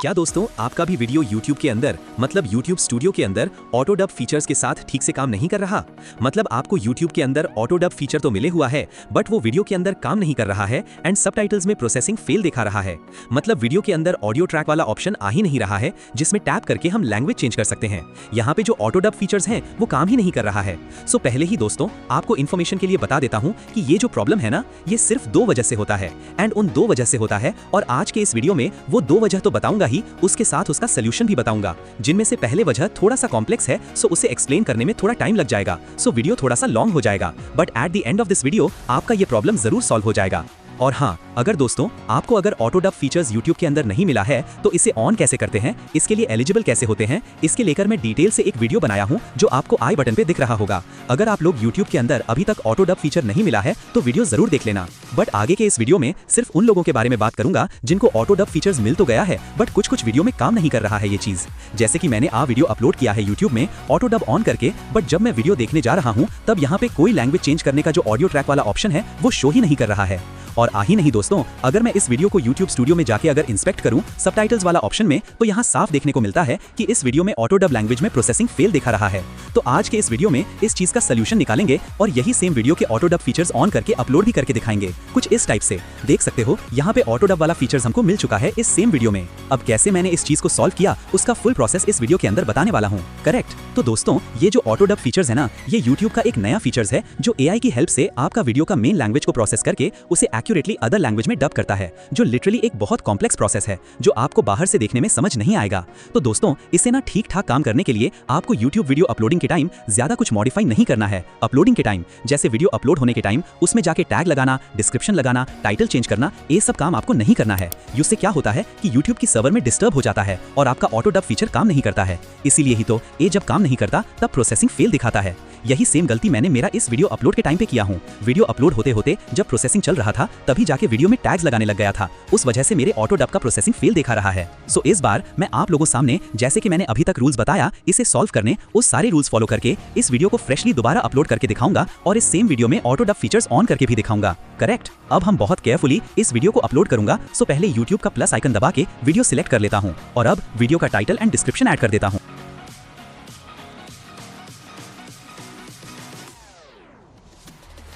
क्या दोस्तों आपका भी वीडियो YouTube के अंदर मतलब YouTube स्टूडियो के अंदर ऑटो डब फीचर्स के साथ ठीक से काम नहीं कर रहा? मतलब आपको YouTube के अंदर ऑटो डब फीचर तो मिले हुआ है बट वो वीडियो के अंदर काम नहीं कर रहा है एंड सबटाइटल्स में प्रोसेसिंग फेल दिखा रहा है। मतलब वीडियो के अंदर ऑडियो ट्रैक वाला ऑप्शन आ ही नहीं रहा है जिसमें टैप करके हम लैंग्वेज चेंज कर सकते हैं। यहाँ पे जो ऑटो डब फीचर्स हैं वो काम ही नहीं कर रहा है। सो पहले ही दोस्तों आपको इन्फॉर्मेशन के लिए बता देता हूँ कि ये जो प्रॉब्लम है ना ये सिर्फ 2 वजह से होता है एंड उन 2 वजह से होता है और आज के इस वीडियो में वो 2 वजह तो बताऊंगा ही, उसके साथ उसका सोल्यूशन भी बताऊंगा। जिनमें से पहले वजह थोड़ा सा कॉम्प्लेक्स है सो उसे एक्सप्लेन करने में थोड़ा टाइम लग जाएगा, सो वीडियो थोड़ा सा लॉन्ग हो जाएगा but at the end of this video आपका ये प्रॉब्लम जरूर सॉल्व हो जाएगा। और हाँ, अगर दोस्तों आपको अगर ऑटो डब फीचर्स YouTube के अंदर नहीं मिला है तो इसे ऑन कैसे करते हैं, इसके लिए एलिजिबल कैसे होते हैं, इसके लेकर मैं डिटेल से एक वीडियो बनाया हूं जो आपको आई बटन पे दिख रहा होगा। अगर आप लोग YouTube के अंदर अभी तक ऑटो डब फीचर नहीं मिला है तो वीडियो जरूर देख लेना। बट आगे के इस वीडियो में सिर्फ उन लोगों के बारे में बात करूंगा जिनको ऑटो डब फीचर्स मिल तो गया है बट कुछ वीडियो में काम नहीं कर रहा है ये चीज। जैसे कि मैंने वीडियो अपलोड किया है YouTube में ऑटो डब ऑन करके, बट जब मैं वीडियो देखने जा रहा हूँ तब यहाँ पे कोई लैंग्वेज चेंज करने का जो ऑडियो ट्रैक वाला ऑप्शन है वो शो ही नहीं कर रहा है। और ही नहीं दोस्तों, अगर मैं इस वीडियो को YouTube स्टूडियो में जाके अगर इंस्पेक्ट करूं सबटाइटल्स वाला ऑप्शन में तो यहाँ साफ देखने को मिलता है कि इस वीडियो में ऑटो डब लैंग्वेज में प्रोसेसिंग फेल दिखा रहा है। तो आज के इस वीडियो में इस चीज का सोल्यूशन निकालेंगे और यही सेम वीडियो के ऑटो डब फीचर्स ऑन करके अपलोड भी करके दिखाएंगे। कुछ इस टाइप से देख सकते हो, यहाँ पे ऑटो डब वाला फीचर्स हमको मिल चुका है इस सेम वीडियो में। अब कैसे मैंने इस चीज को सॉल्व किया उसका फुल प्रोसेस इस वीडियो के अंदर बताने वाला हूँ। करेक्ट। तो दोस्तों ये जो ऑटो डब फीचर्स है ना, ये YouTube का एक नया फीचर्स है जो AI की हेल्प से आपका वीडियो का मेन लैंग्वेज को प्रोसेस करके उसे एक्यूरेटली अदर लैंग्वेज में डब करता है, जो लिटरली एक बहुत कॉम्प्लेक्स प्रोसेस है जो आपको बाहर से देखने में समझ नहीं आएगा। तो दोस्तों इसे ना ठीक ठाक काम करने के लिए आपको YouTube वीडियो अपलोडिंग के टाइम ज्यादा कुछ मॉडिफाई नहीं करना है। अपलोडिंग के टाइम जैसे वीडियो अपलोड होने के टाइम उसमें जाके टैग लगाना, डिस्क्रिप्शन लगाना, टाइटल चेंज करना, ये सब काम आपको नहीं करना है। इससे क्या होता है कि YouTube की सर्वर में डिस्टर्ब हो जाता है और आपका ऑटो डब फीचर काम नहीं करता है। इसीलिए ही तो ये जब काम नहीं करता तब प्रोसेसिंग फेल दिखाता है। यही सेम गलती मैंने मेरा इस वीडियो अपलोड के टाइम पे किया हूँ। वीडियो अपलोड होते होते जब प्रोसेसिंग चल रहा था तभी जाके वीडियो में टैग्स लगाने लग गया था, उस वजह से मेरे ऑटो डब का प्रोसेसिंग फेल दिखा रहा है। सो इस बार मैं आप लोगों सामने जैसे कि मैंने अभी तक रूल्स बताया इसे सॉल्व करने उस सारे रूल्स फॉलो करके इस वीडियो को फ्रेशली दोबारा अपलोड करके दिखाऊंगा और इस सेम वीडियो में ऑटो डब फीचर्स ऑन करके भी दिखाऊंगा। करेक्ट। अब हम बहुत केयरफुली इस वीडियो को अपलोड करूंगा। सो पहले YouTube का प्लस आइकन दबा के वीडियो सिलेक्ट कर लेता हूँ और अब वीडियो का टाइटल एंड डिस्क्रिप्शन ऐड कर देता हूँ।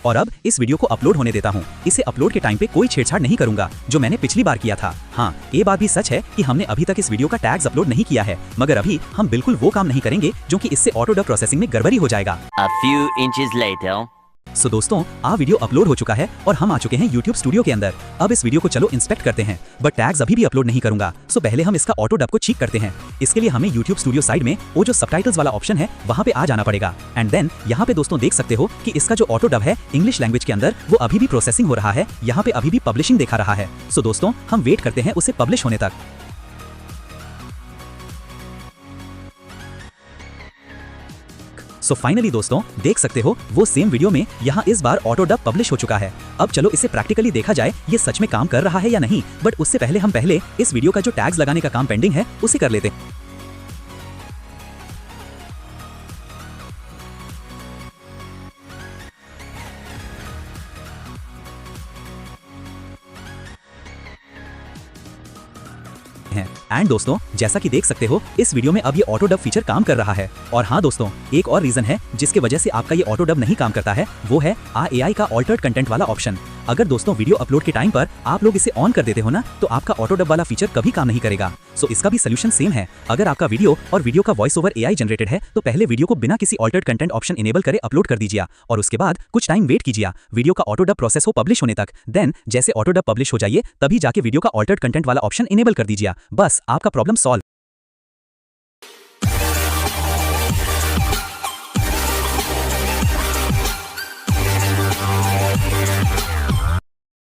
और अब इस वीडियो को अपलोड होने देता हूँ। इसे अपलोड के टाइम पे कोई छेड़छाड़ नहीं करूंगा जो मैंने पिछली बार किया था। हाँ, ये बात भी सच है कि हमने अभी तक इस वीडियो का टैग्स अपलोड नहीं किया है, मगर अभी हम बिल्कुल वो काम नहीं करेंगे जो कि इससे ऑटो डब प्रोसेसिंग में गड़बड़ी हो जाएगा। A few inches later. सो दोस्तों वीडियो अपलोड हो चुका है और हम आ चुके हैं YouTube स्टूडियो के अंदर। अब इस वीडियो को चलो इंस्पेक्ट करते हैं, बट टैग्स अभी भी अपलोड नहीं करूंगा। सो पहले हम इसका ऑटो डब को चेक करते हैं। इसके लिए हमें YouTube स्टूडियो साइड में वो जो सबटाइटल्स वाला ऑप्शन है वहां पे आ जाना पड़ेगा एंड देन यहाँ पे दोस्तों देख सकते हो कि इसका जो ऑटो डब है इंग्लिश लैंग्वेज के अंदर वो अभी भी प्रोसेसिंग हो रहा है। यहाँ पे अभी भी पब्लिशिंग दिखा रहा है। सो दोस्तों हम वेट करते हैं उसे पब्लिश होने तक। सो फाइनली दोस्तों देख सकते हो वो सेम वीडियो में यहाँ इस बार ऑटो डब पब्लिश हो चुका है। अब चलो इसे प्रैक्टिकली देखा जाए ये सच में काम कर रहा है या नहीं, बट उससे पहले हम इस वीडियो का जो टैग्स लगाने का काम पेंडिंग है उसे कर लेते हैं। एंड दोस्तों जैसा कि देख सकते हो इस वीडियो में अब ये ऑटो डब फीचर काम कर रहा है। और हाँ दोस्तों एक और रीजन है जिसके वजह से आपका ये ऑटो डब नहीं काम करता है, वो है AI का ऑल्टर्ड कंटेंट वाला ऑप्शन। अगर दोस्तों वीडियो अपलोड के टाइम पर आप लोग इसे ऑन कर देते हो ना तो आपका ऑटो डब वाला फीचर कभी काम नहीं करेगा। सो इसका भी सोल्यूशन सेम है। अगर आपका वीडियो और वीडियो का वॉइस ओवर AI जनरेटेड है तो पहले वीडियो को बिना किसी ऑल्टर्ड कंटेंट ऑप्शन इनेबल करे अपलोड कर दीजिए और उसके बाद कुछ टाइम वेट कीजिए वीडियो का ऑटो डब प्रोसेस हो पब्लिश होने तक। देन जैसे ऑटो डब पब्लिश हो जाइए तभी जाके वीडियो का ऑल्टर्ड कंटेंट वाला ऑप्शन इनेबल कर दीजिए। बस आपका प्रॉब्लम सॉल्व।